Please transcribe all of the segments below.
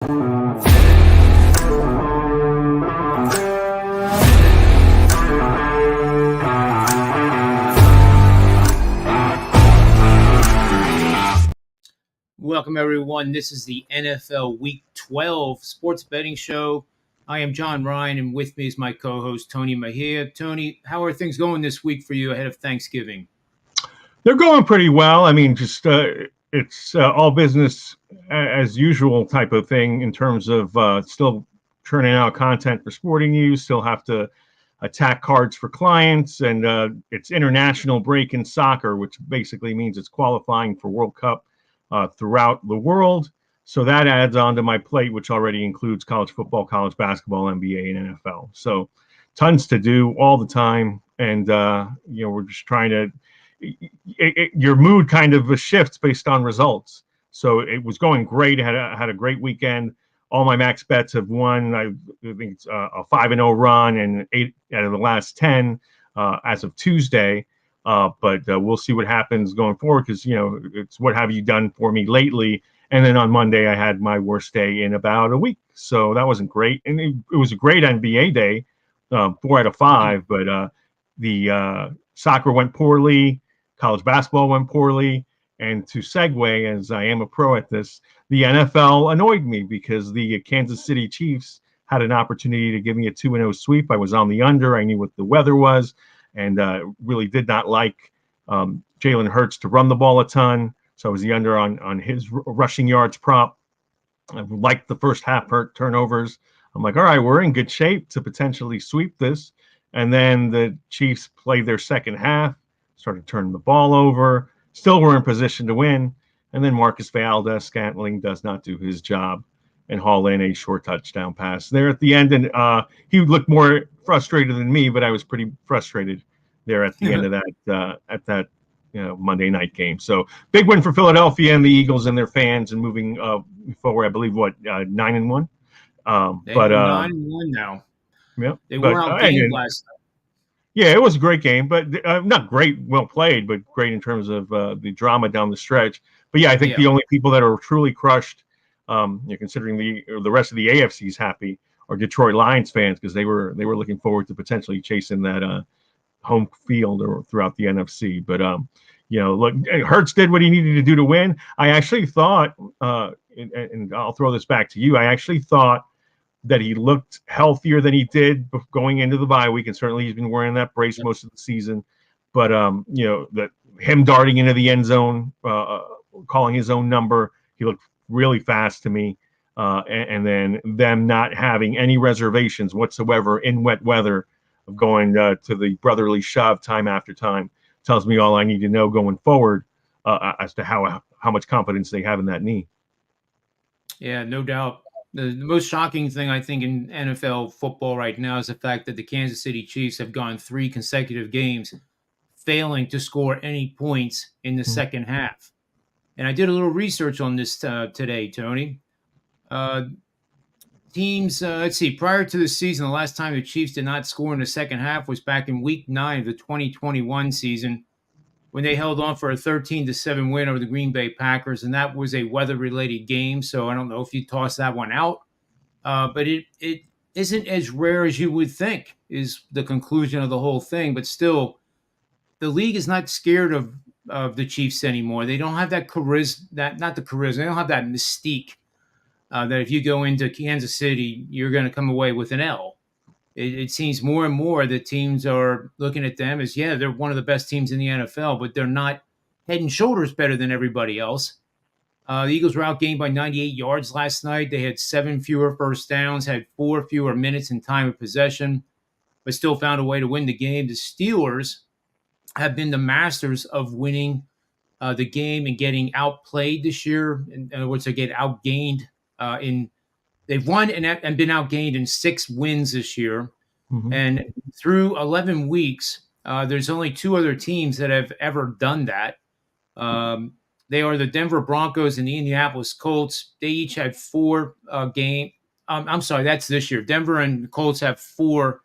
Welcome, everyone. This is the NFL Week 12 sports betting show. I am John Ryan, and with me is my co-host, Tony Mejia. Tony, how are things going this week for you ahead of Thanksgiving? They're going pretty well. I mean, just it's all business as usual type of thing in terms of still churning out content for sporting news, still have to attack cards for clients, and it's international break in soccer, which basically means it's qualifying for World Cup throughout the world. So that adds on to my plate, which already includes college football, college basketball, NBA, and NFL. So tons to do all the time. And, we're just trying to, your mood kind of shifts based on results. So it was going great. I had a great weekend. All my max bets have won. I think it's a 5-0 run and 8 out of the last 10 as of Tuesday. But we'll see what happens going forward because, it's what have you done for me lately. And then on Monday, I had my worst day in about a week. So that wasn't great. And it was a great NBA day, 4 out of 5. But the soccer went poorly. College basketball went poorly. And to segue, as I am a pro at this, the NFL annoyed me because the Kansas City Chiefs had an opportunity to give me a 2-0 sweep. I was on the under. I knew what the weather was. And really did not like Jalen Hurts to run the ball a ton. So I was the under on his rushing yards prop. I liked the first half turnovers. I'm like, all right, we're in good shape to potentially sweep this. And then the Chiefs played their second half, started turning the ball over, still were in position to win. And then Marcus Valdes-Scantling does not do his job and haul in a short touchdown pass there at the end. And he looked more frustrated than me, but I was pretty frustrated there at the end of that, Monday night game. So big win for Philadelphia and the Eagles and their fans, and moving forward, I believe 9-1. They are 9-1 now. Yeah, they were outgained last night. Yeah, it was a great game, but not great, well played, but great in terms of the drama down the stretch. But yeah, I think the only people that are truly crushed, considering the rest of the AFC is happy, are Detroit Lions fans because they were looking forward to potentially chasing that home field or throughout the NFC. But look, Hurts did what he needed to do to win. I actually thought, and I'll throw this back to you, I actually thought that he looked healthier than he did going into the bye week, and certainly he's been wearing that brace most of the season. But that him darting into the end zone, calling his own number, he looked really fast to me. And then them not having any reservations whatsoever in wet weather of going to the brotherly shove time after time tells me all I need to know going forward as to how much confidence they have in that knee. Yeah, no doubt. The most shocking thing, I think, in NFL football right now is the fact that the Kansas City Chiefs have gone 3 consecutive games failing to score any points in the second half. And I did a little research on this today, Tony. Teams, let's see, prior to the season, the last time the Chiefs did not score in the second half was back in Week 9 of the 2021 season when they held on for a 13-7 win over the Green Bay Packers, and that was a weather-related game, so I don't know if you toss that one out. But it isn't as rare as you would think is the conclusion of the whole thing, but still, the league is not scared of the Chiefs anymore. They don't have that charisma, they don't have that mystique that if you go into Kansas City, you're going to come away with an L. It seems more and more that teams are looking at them as, they're one of the best teams in the NFL, but they're not head and shoulders better than everybody else. The Eagles were outgained by 98 yards last night. They had 7 fewer first downs, had 4 fewer minutes in time of possession, but still found a way to win the game. The Steelers have been the masters of winning the game and getting outplayed this year. In other words, they get outgained They've won and been outgained in 6 wins this year. Mm-hmm. And through 11 weeks, there's only 2 other teams that have ever done that. They are the Denver Broncos and the Indianapolis Colts. They each had 4 games. I'm sorry, that's this year. Denver and the Colts have 4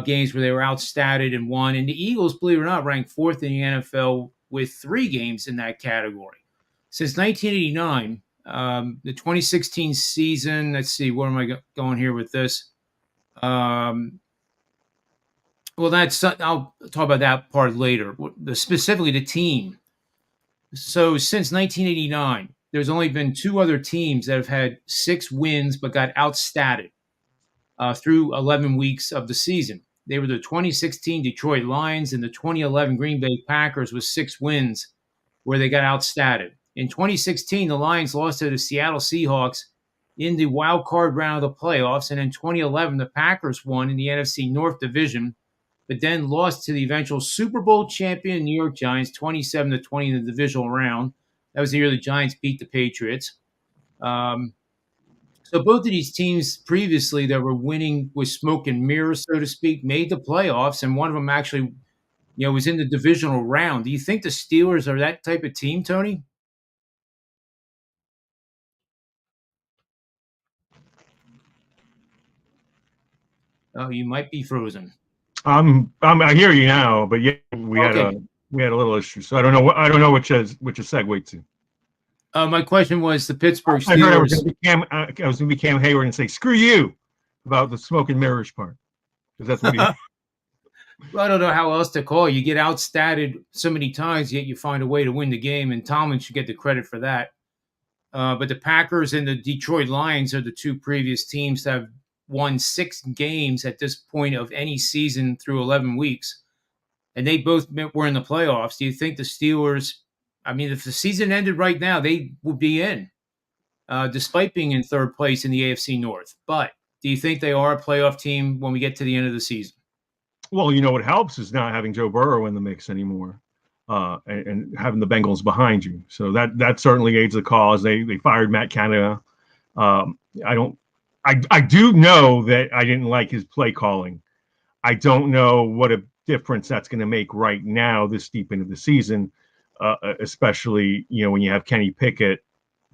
games where they were outstatted and won. And the Eagles, believe it or not, ranked 4th in the NFL with 3 games in that category. Since 1989, The 2016 season, let's see, where am I going here with this? Well, I'll talk about that part later. Specifically, the team. So since 1989, there's only been two other teams that have had 6 wins but got outstatted through 11 weeks of the season. They were the 2016 Detroit Lions and the 2011 Green Bay Packers with 6 wins where they got outstatted. In 2016, the Lions lost to the Seattle Seahawks in the wild card round of the playoffs. And in 2011, the Packers won in the NFC North Division, but then lost to the eventual Super Bowl champion New York Giants 27-20 in the divisional round. That was the year the Giants beat the Patriots. So both of these teams previously that were winning with smoke and mirrors, so to speak, made the playoffs, and one of them actually, was in the divisional round. Do you think the Steelers are that type of team, Tony? Oh, you might be frozen. I hear you now, but yeah, we had Okay. a little issue. So I don't know which is segue to. My question was the Pittsburgh I heard I was Steelers. going to be Cam Hayward and say screw you about the smoke and mirrors part, because that's what he. Well, I don't know how else to call it. You get outstatted so many times, yet you find a way to win the game, and Tomlin should get the credit for that. But the Packers and the Detroit Lions are the two previous teams that have won 6 games at this point of any season through 11 weeks, and they both were in the playoffs. Do you think the Steelers? I mean, if the season ended right now, they would be in, despite being in third place in the AFC North. But do you think they are a playoff team when we get to the end of the season? Well, what helps is not having Joe Burrow in the mix anymore, and having the Bengals behind you. So that certainly aids the cause. They fired Matt Canada. I do know that I didn't like his play calling. I don't know what a difference that's going to make right now, this deep into the season, especially when you have Kenny Pickett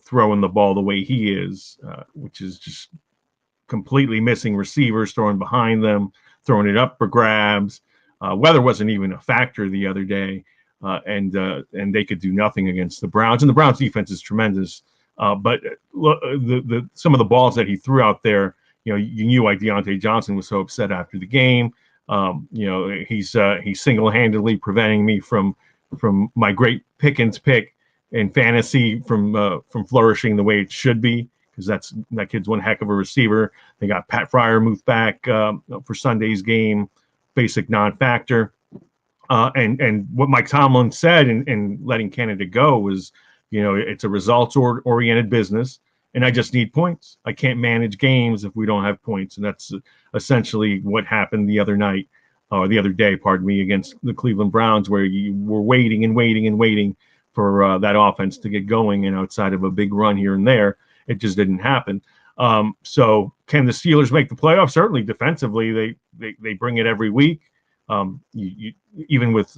throwing the ball the way he is, which is just completely missing receivers, throwing behind them, throwing it up for grabs. Weather wasn't even a factor the other day, and they could do nothing against the Browns. And the Browns defense is tremendous. But some of the balls that he threw out there, you knew why Deontay Johnson was so upset after the game. He's single-handedly preventing me from my great Pickens pick in fantasy from flourishing the way it should be, because that kid's one heck of a receiver. They got Pat Fryer moved back for Sunday's game, basic non-factor. And what Mike Tomlin said in letting Canada go was, it's a results-oriented business, and I just need points. I can't manage games if we don't have points, and that's essentially what happened the other day, against the Cleveland Browns, where you were waiting and waiting and waiting for that offense to get going, and outside of a big run here and there, it just didn't happen. So can the Steelers make the playoffs? Certainly defensively, they bring it every week. Even with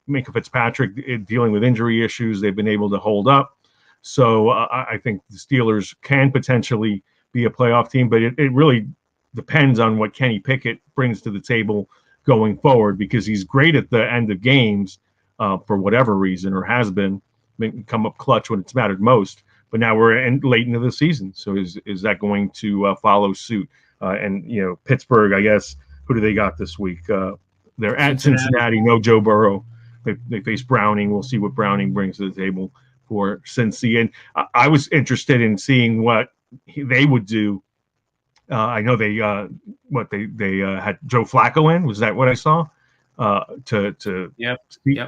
Minka Fitzpatrick dealing with injury issues, they've been able to hold up. So I think the Steelers can potentially be a playoff team, but it really depends on what Kenny Pickett brings to the table going forward, because he's great at the end of games for whatever reason, or has been come up clutch when it's mattered most. But now we're late into the season, so is that going to follow suit? And Pittsburgh, I guess, who do they got this week? They're at Cincinnati. No Joe Burrow. They face Browning. We'll see what Browning brings to the table for Cincy. And I was interested in seeing what they would do. I know they had Joe Flacco in. Was that what I saw? To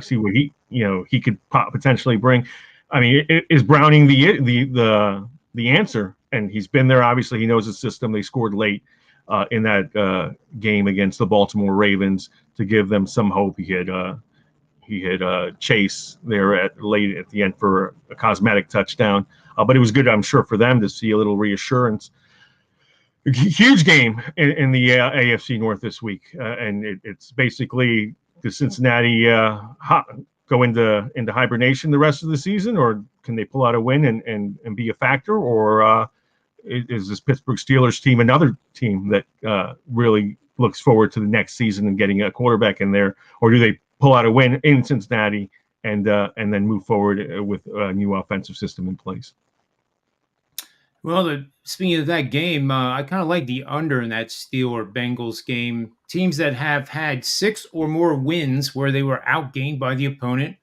see what he could potentially bring. I mean, is Browning the answer? And he's been there. Obviously, he knows the system. They scored late in that game against the Baltimore Ravens to give them some hope. He had Chase there late at the end for a cosmetic touchdown. But it was good, I'm sure, for them to see a little reassurance. Huge game in the AFC North this week, and it's basically the Cincinnati go into hibernation the rest of the season, or can they pull out a win and be a factor, or is this Pittsburgh Steelers team another team that really looks forward to the next season and getting a quarterback in there, or do they pull out a win in Cincinnati and then move forward with a new offensive system in place? Well, speaking of that game, I kind of like the under in that Steeler Bengals game. Teams that have had 6 or more wins where they were outgained by the opponent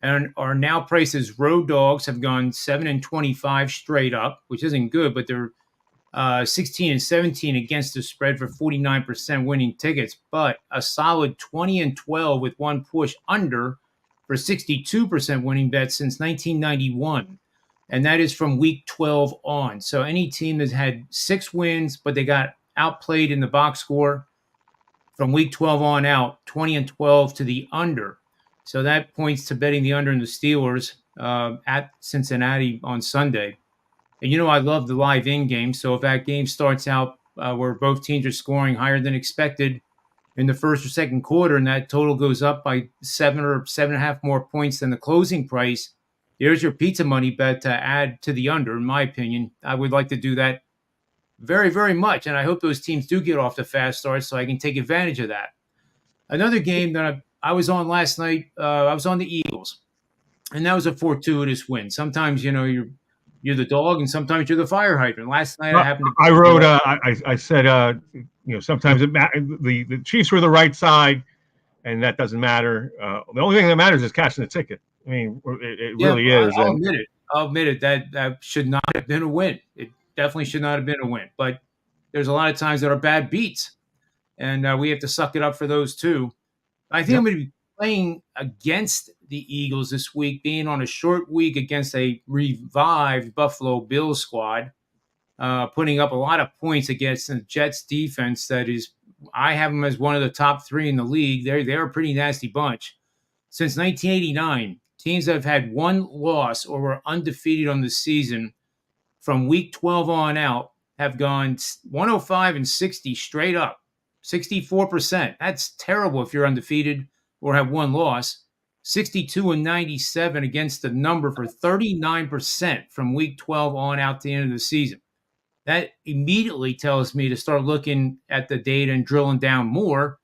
and are now priced as road dogs have gone 7-25 straight up, which isn't good, but they're 16-17 against the spread for 49% winning tickets, but a solid 20-12 with one push under for 62% winning bets since 1991. And that is from week 12 on. So any team that's had 6 wins, but they got outplayed in the box score from week 12 on out, 20-12 to the under. So that points to betting the under in the Steelers at Cincinnati on Sunday. And I love the live in game. So if that game starts out where both teams are scoring higher than expected in the first or second quarter, and that total goes up by 7 or 7.5 more points than the closing price, there's your pizza money bet to add to the under. In my opinion, I would like to do that very, very much, and I hope those teams do get off to fast starts so I can take advantage of that. Another game that I was on last night, I was on the Eagles, and that was a fortuitous win. Sometimes you're the dog, and sometimes you're the fire hydrant. Last night I happened to. I wrote. I said. Sometimes the Chiefs were the right side, and that doesn't matter. The only thing that matters is cashing the ticket. I mean, it really is. I'll admit it. I'll admit it. That should not have been a win. It definitely should not have been a win. But there's a lot of times that are bad beats, and we have to suck it up for those too. I think I'm going to be playing against the Eagles this week, being on a short week against a revived Buffalo Bills squad, putting up a lot of points against the Jets defense. I have them as one of the top 3 in the league. They're a pretty nasty bunch. Since 1989, teams that have had one loss or were undefeated on the season from week 12 on out have gone 105-60 straight up. 64%. That's terrible if you're undefeated or have one loss. 62-97 against the number for 39% from week 12 on out to the end of the season. That immediately tells me to start looking at the data and drilling down more.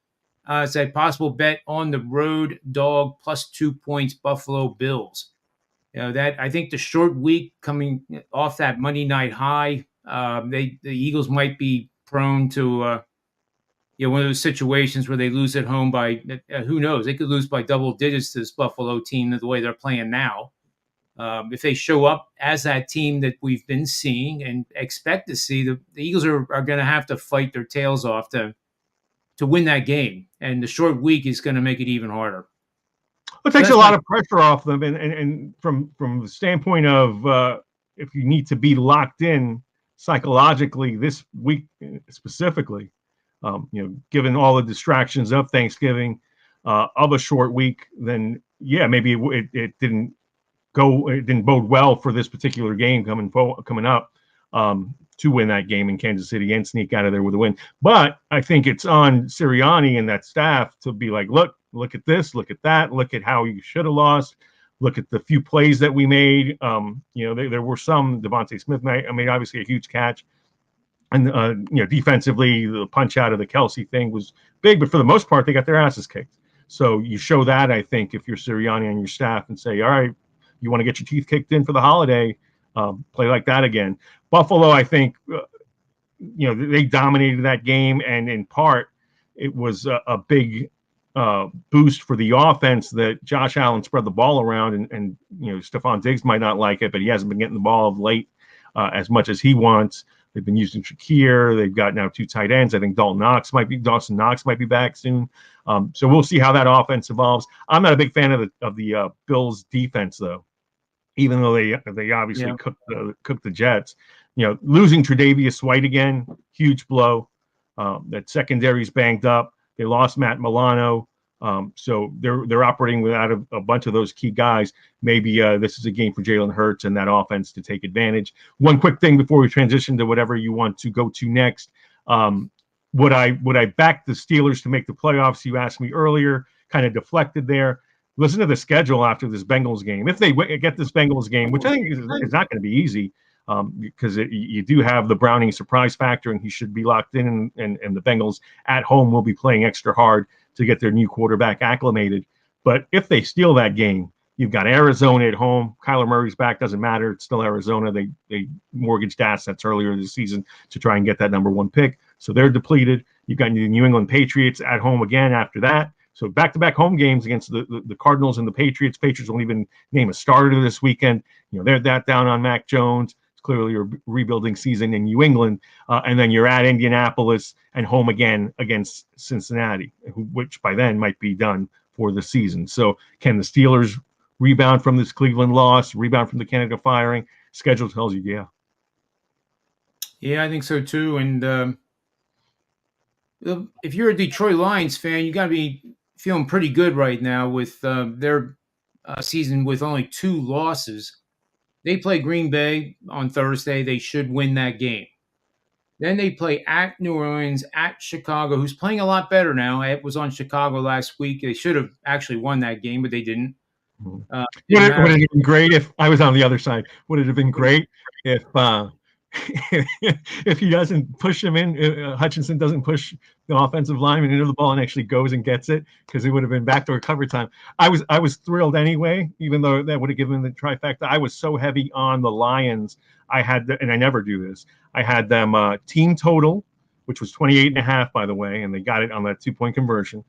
It's a possible bet on the road dog plus 2 points Buffalo Bills. That I think the short week coming off that Monday night high, the Eagles might be prone to one of those situations where they lose at home by who knows? They could lose by double digits to this Buffalo team the way they're playing now. If they show up as that team that we've been seeing and expect to see, the Eagles are going to have to fight their tails off to win that game. And the short week is going to make it even harder. It takes a lot of pressure off them, and from the standpoint of if you need to be locked in psychologically this week specifically, given all the distractions of Thanksgiving, of a short week, then maybe it didn't bode well for this particular game coming up to win that game in Kansas City and sneak out of there with a win. But I think it's on Sirianni and that staff to be like, look at this, look at that, look at how you should have lost, look at the few plays that we made. There were some. Devontae Smith made obviously a huge catch. And, defensively, the punch out of the Kelsey thing was big, but for the most part, they got their asses kicked. So you show that, I think, if you're Sirianni and your staff and say, all right, you want to get your teeth kicked in for the holiday, play like that again. Buffalo, I think, they dominated that game, and in part, it was a big boost for the offense that Josh Allen spread the ball around, and Stephon Diggs might not like it, but he hasn't been getting the ball of late as much as he wants. They've been using Shakir. They've got now 2 tight ends. I think Dawson Knox might be back soon. So we'll see how that offense evolves. I'm not a big fan of the Bills defense, though, even though they obviously cooked the Jets. Losing Tre'Davious White again, huge blow. That secondary's banged up. They lost Matt Milano. So they're operating without a bunch of those key guys. Maybe this is a game for Jalen Hurts and that offense to take advantage. One quick thing before we transition to whatever you want to go to next. Would I back the Steelers to make the playoffs? You asked me earlier, kind of deflected there. Listen to the schedule after this Bengals game. If they get this Bengals game, which I think is not going to be easy, because you do have the Browning surprise factor, and he should be locked in, and the Bengals at home will be playing extra hard to get their new quarterback acclimated. But if they steal that game, You've got Arizona at home. Kyler Murray's back. Doesn't matter. It's still Arizona. They mortgaged assets earlier this season to try and get that number 1 pick. So they're depleted. You've got the New England Patriots at home again after that. So back-to-back home games against the Cardinals and the Patriots. Patriots won't even name a starter this weekend. They're that down on Mac Jones. It's clearly a rebuilding season in New England. And then you're at Indianapolis and home again against Cincinnati, which by then might be done for the season. So can the Steelers rebound from this Cleveland loss, rebound from the Canada firing? Schedule tells you, yeah. Yeah, I think so too. And if you're a Detroit Lions fan, you got to be feeling pretty good right now with their season with only 2 losses. They play Green Bay on Thursday. They should win that game. Then they play at New Orleans, at Chicago, who's playing a lot better now. I was on Chicago last week. They should have actually won that game, but they didn't. Would it have been great if I was on the other side? Would it have been great if if he doesn't push him in, Hutchinson doesn't push the offensive lineman into the ball and actually goes and gets it, because it would have been backdoor cover time. I was thrilled anyway, even though that would have given the trifecta. I was so heavy on the Lions. And I never do this. I had them team total, which was 28.5, by the way, and they got it on that 2-point conversion.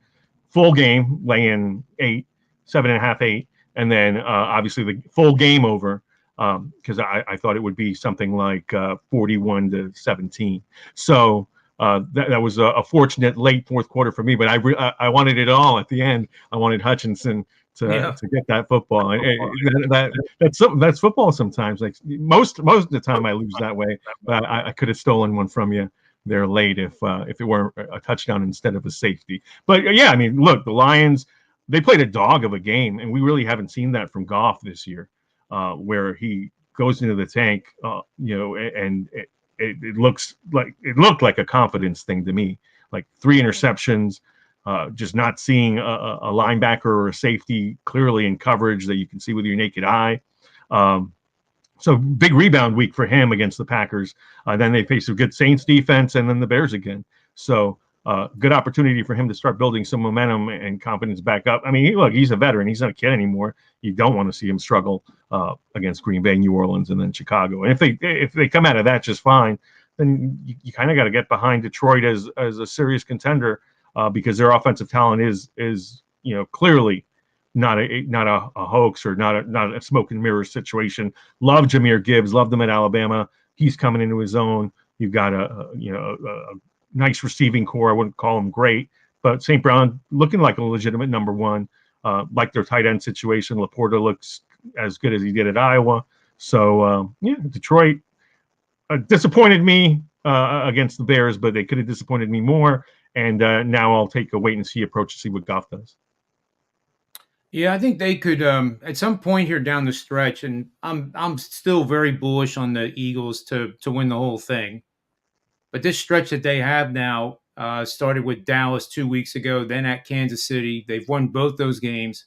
Full game, laying 8, 7.5, 8, and then obviously the full game over. Because I thought it would be something like 41-17. So that was a fortunate late fourth quarter for me. But I wanted it all at the end. I wanted Hutchinson to get that football. That's football sometimes. Like most of the time I lose that way. But I could have stolen one from you there late if it were a touchdown instead of a safety. But yeah, I mean, look, the Lions, they played a dog of a game, and we really haven't seen that from Goff this year. Where he goes into the tank, and it looked like a confidence thing to me. Like 3 interceptions, just not seeing a linebacker or a safety clearly in coverage that you can see with your naked eye. So big rebound week for him against the Packers. Then they face a good Saints defense, and then the Bears again. So good opportunity for him to start building some momentum and confidence back up. I mean, look, he's a veteran. He's not a kid anymore. You don't want to see him struggle against Green Bay, New Orleans, and then Chicago. And if they come out of that just fine, then you kind of got to get behind Detroit as a serious contender because their offensive talent is clearly not a hoax or not a smoke and mirror situation. Love Jahmyr Gibbs. Loved him at Alabama. He's coming into his own. You've got a nice receiving core. I wouldn't call him great, but St. Brown looking like a legitimate number 1. Like their tight end situation, Laporta looks as good as he did at Iowa. So Detroit disappointed me against the Bears, but they could have disappointed me more. And now I'll take a wait and see approach to see what Goff does. Yeah, I think they could at some point here down the stretch, and I'm still very bullish on the Eagles to win the whole thing. But this stretch that they have now started with Dallas 2 weeks ago, then at Kansas City. They've won both those games.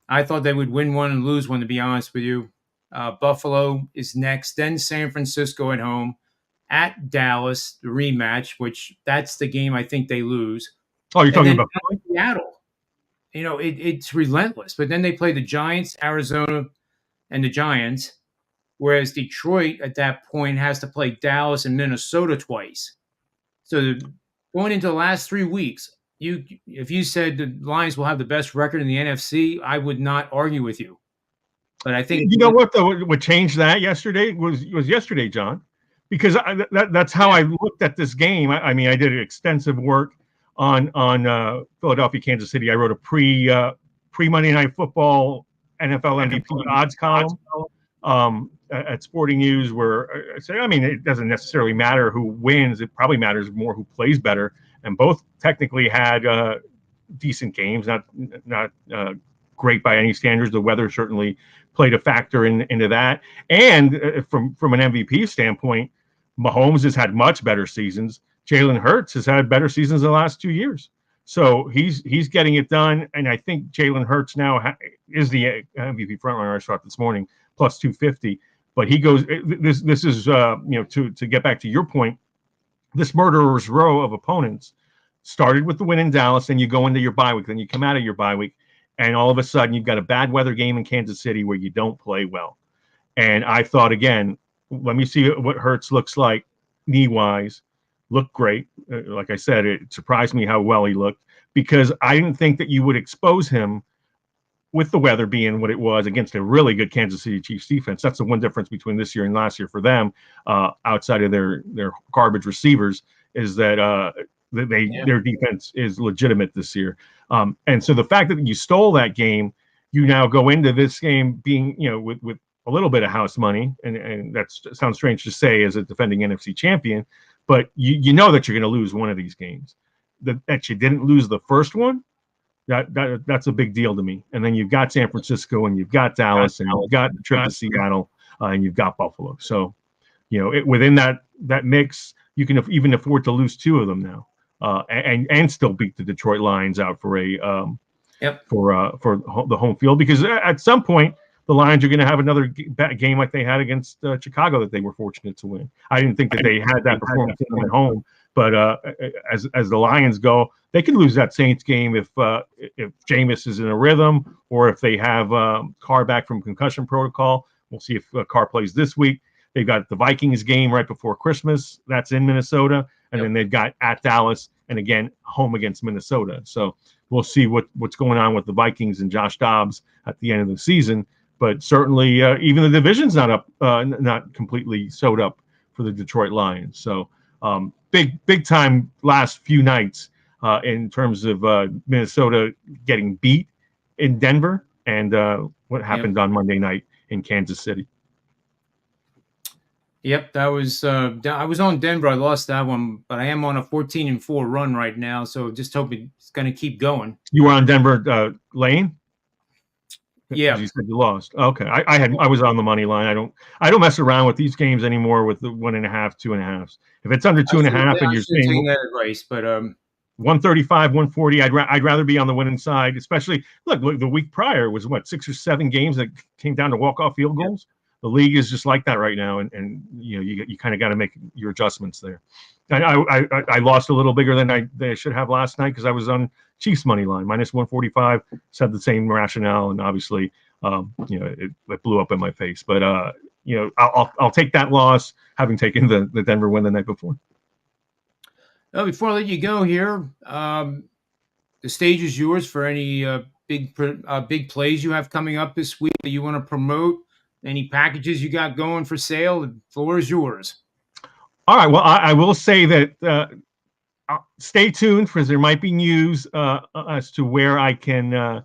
I thought they would win one and lose one, to be honest with you. Buffalo is next, then San Francisco at home, at Dallas, the rematch, which that's the game I think they lose. Oh, you're talking about Seattle. It's relentless. But then they play the Giants, Arizona, and the Giants. Whereas Detroit at that point has to play Dallas and Minnesota twice. So going into the last 3 weeks, if you said the Lions will have the best record in the NFC, I would not argue with you. But I think what changed that yesterday was yesterday, John, because that's how I looked at this game. I mean, I did extensive work on Philadelphia, Kansas City. I wrote a pre Monday Night Football NFL MVP odds column. At Sporting News, where I say, I mean, it doesn't necessarily matter who wins. It probably matters more who plays better. And both technically had decent games, not great by any standards. The weather certainly played a factor into that. And from an MVP standpoint, Mahomes has had much better seasons. Jalen Hurts has had better seasons in the last 2 years. So he's getting it done. And I think Jalen Hurts now is the MVP frontrunner I saw this morning, plus 250. But he goes, this is, to get back to your point, this murderer's row of opponents started with the win in Dallas, and you go into your bye week, then you come out of your bye week. and all of a sudden you've got a bad weather game in Kansas City where you don't play well. And I thought, again, let me see what Hurts looks like knee-wise. Looked great. Like I said, it surprised me how well he looked, because I didn't think that you would expose him with the weather being what it was against a really good Kansas City Chiefs defense. That's the one difference between this year and last year for them, outside of their garbage receivers, is that their defense is legitimate this year. And so the fact that you stole that game, you now go into this game being, with a little bit of house money, and that sounds strange to say as a defending NFC champion, but you know that you're going to lose one of these games. That you didn't lose the first one, that's a big deal to me. And then you've got San Francisco, and you've got Dallas, and you've got the trip to Seattle, and you've got Buffalo. So, within that mix, you can even afford to lose two of them now, and still beat the Detroit Lions out for for the home field, because at some point the Lions are going to have another game like they had against Chicago that they were fortunate to win. I didn't think that they had that performance at home, but as the Lions go, they can lose that Saints game if Jameis is in a rhythm, or if they have Carr back from concussion protocol. We'll see if Carr plays this week. They've got the Vikings game right before Christmas. That's in Minnesota. And then they've got at Dallas, and again, home against Minnesota. So we'll see what's going on with the Vikings and Josh Dobbs at the end of the season. But certainly, even the division's not completely sewed up for the Detroit Lions. So big time last few nights in terms of Minnesota getting beat in Denver, and what happened on Monday night in Kansas City. Yep, that was. I was on Denver. I lost that one, but I am on a 14-4 run right now. So just hope it's going to keep going. You were on Denver lane. Yeah, you said you lost. Okay, I was on the money line. I don't mess around with these games anymore with the 1.5, 2.5s. If it's under 2.5 and you're saying that advice, but 135, 140, I'd rather be on the winning side. Especially look, the week prior was 6 or 7 games that came down to walk-off field goals. The league is just like that right now, and you kind of got to make your adjustments there. I lost a little bigger than I should have last night, because I was on Chiefs money line minus 145. Said the same rationale, and obviously, it blew up in my face. But I'll take that loss, having taken the Denver win the night before. Well, before I let you go here, the stage is yours for any big plays you have coming up this week that you want to promote. Any packages you got going for sale? The floor is yours. All right. Well, I will say that stay tuned, because there might be news as to where I can,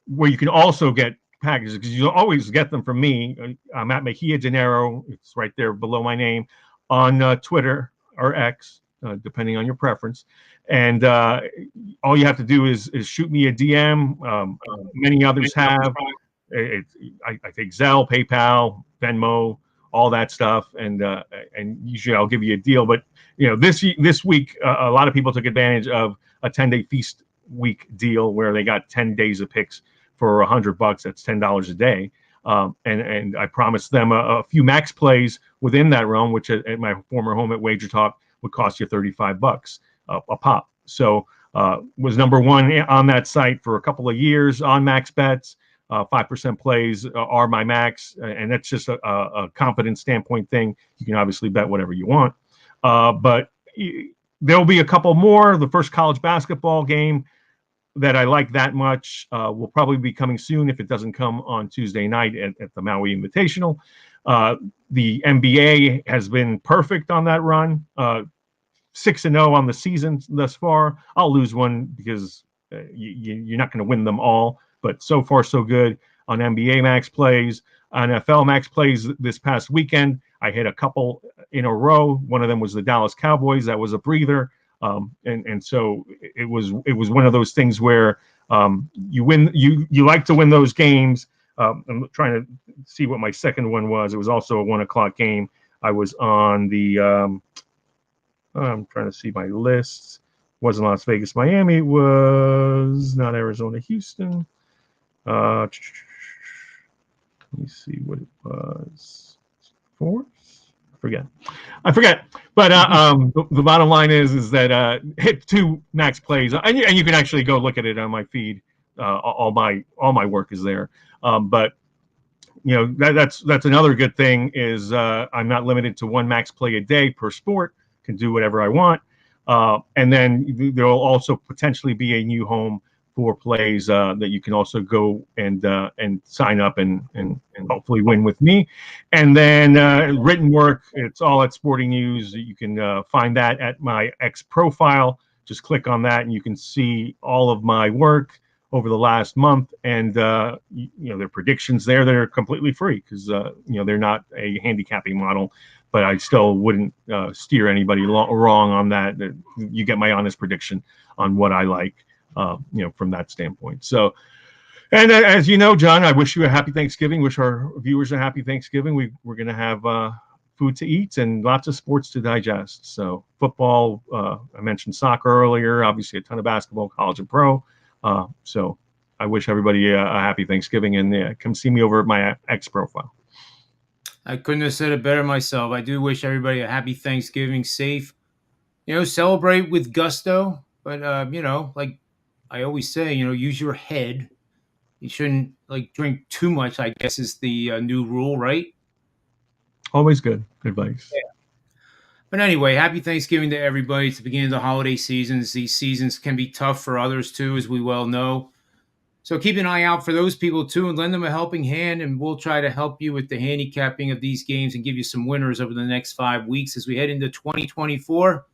where you can also get packages, because you always get them from me. I'm at Mejia Dinero. It's right there below my name on Twitter or X, depending on your preference. And all you have to do is shoot me a DM. Many others have. I think Zelle, PayPal, Venmo, all that stuff, and usually I'll give you a deal. But this week, a lot of people took advantage of a 10-day feast week deal where they got 10 days of picks for $100. That's $10 a day, and I promised them a few max plays within that realm, which at my former home at Wager Talk would cost you $35 a pop. So was number one on that site for a couple of years on max bets. 5% plays are my max, and that's just a confidence standpoint thing. You can obviously bet whatever you want, but there'll be a couple more. The first college basketball game that I like that much will probably be coming soon if it doesn't come on Tuesday night at the Maui Invitational. The NBA has been perfect on that run, 6-0 on the season thus far. I'll lose one because you're not going to win them all. But so far, so good on NBA max plays. NFL max plays this past weekend, I hit a couple in a row. One of them was the Dallas Cowboys. That was a breather. And so it was one of those things where you win. You like to win those games. I'm trying to see what my second one was. It was also a 1:00 game. I was on the. I'm trying to see my lists. Wasn't Las Vegas, Miami. It was not Arizona, Houston. Let me see what it was. 4? I forget. But the bottom line is that hit 2 max plays, and you can actually go look at it on my feed all my work is there. But that's another good thing is I'm not limited to one max play a day per sport. Can do whatever I want. And then there will also potentially be a new home for plays that you can also go and sign up and hopefully win with me. And then written work, it's all at Sporting News. You can find that at my X profile. Just click on that and you can see all of my work over the last month, and there are predictions there that are completely free because they're not a handicapping model, but I still wouldn't steer anybody wrong on that. You get my honest prediction on what I like, from that standpoint. So, and as you know, John, I wish you a happy Thanksgiving. Wish our viewers a happy Thanksgiving. We're going to have food to eat and lots of sports to digest. So football, I mentioned soccer earlier, obviously a ton of basketball, college and pro. So I wish everybody a happy Thanksgiving, and come see me over at my X profile. I couldn't have said it better myself. I do wish everybody a happy Thanksgiving, safe, celebrate with gusto. But, like I always say, use your head. You shouldn't drink too much, I guess is the new rule, right? Always good advice. Yeah. But anyway, happy Thanksgiving to everybody. It's the beginning of the holiday seasons. These seasons can be tough for others too, as we well know. So keep an eye out for those people too and lend them a helping hand, and we'll try to help you with the handicapping of these games and give you some winners over the next 5 weeks as we head into 2024.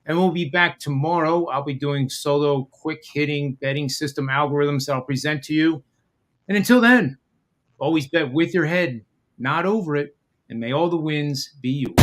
And we'll be back tomorrow. I'll be doing solo quick hitting betting system algorithms that I'll present to you. And until then, always bet with your head, not over it, and may all the wins be yours.